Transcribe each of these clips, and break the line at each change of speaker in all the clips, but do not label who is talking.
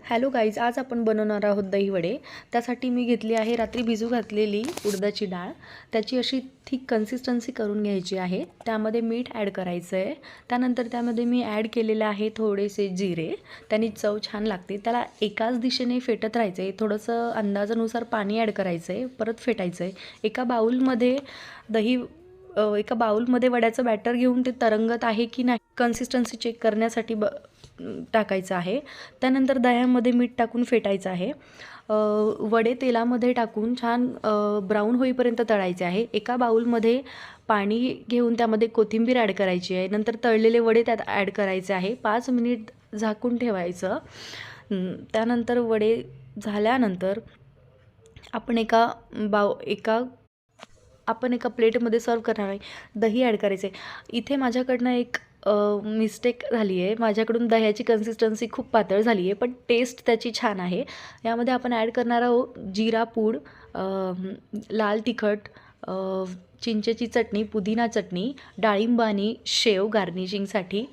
Hello guys, आज आपण बनवणार आहोत दही वडे. त्यासाठी मी घेतली आहे रात्री भिजू घातलेली उडदाची डाळ. त्याची अशी थिक कन्सिस्टन्सी करून घ्यायची आहे. त्यामध्ये मीठ ॲड करायचं आहे. त्यानंतर त्यामध्ये मी ॲड केलेले आहे थोडेसे जिरे. त्याने चव छान लागते. त्याला एकाच दिशेने फेटत राहायचं आहे. थोडंसं अंदाजानुसार पाणी ॲड करायचं आहे, परत फेटायचं आहे. एका बाउलमध्ये वड्याचं बॅटर घेऊन ते तरंगत आहे की नाही कन्सिस्टन्सी चेक करण्यासाठी टाकायचं आहे. त्यानंतर दह्यामध्ये मीठ टाकून फेटायचं आहे. वडे तेलामध्ये टाकून छान ब्राऊन होईपर्यंत तळायचे आहे. एका बाउलमध्ये पाणी घेऊन त्यामध्ये कोथिंबीर ॲड करायची आहे. नंतर तळलेले वडे त्यात ॲड करायचे आहे. 5 मिनिट झाकून ठेवायचं. त्यानंतर वडे झाल्यानंतर आपण एका प्लेटमध्ये सर्व करणार आहे. दही ॲड करायचे. इथे माझ्याकडनं एक मिस्टेक झाली आहे. माझ्याकडून दह्याची कन्सिस्टन्सी खूप पातळ झाली आहे, पण टेस्ट त्याची छान आहे. यामध्ये आपण ॲड करणार आहोत जिरा पूड, लाल तिखट, चिंचेची चटणी, पुदिना चटणी, डाळिंब आणि शेव गार्निशिंगसाठी.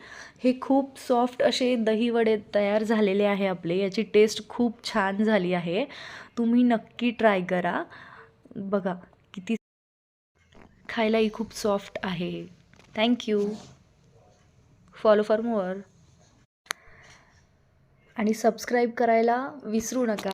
हे खूप सॉफ्ट असे दही वडे तयार झालेले आहे आपले. याची टेस्ट खूप छान झाली आहे. तुम्ही नक्की ट्राय करा. बघा किती खायलाही खूप सॉफ्ट आहे. थँक्यू. फॉलो फॉर मोअर आणि सबस्क्राईब करायला विसरू नका.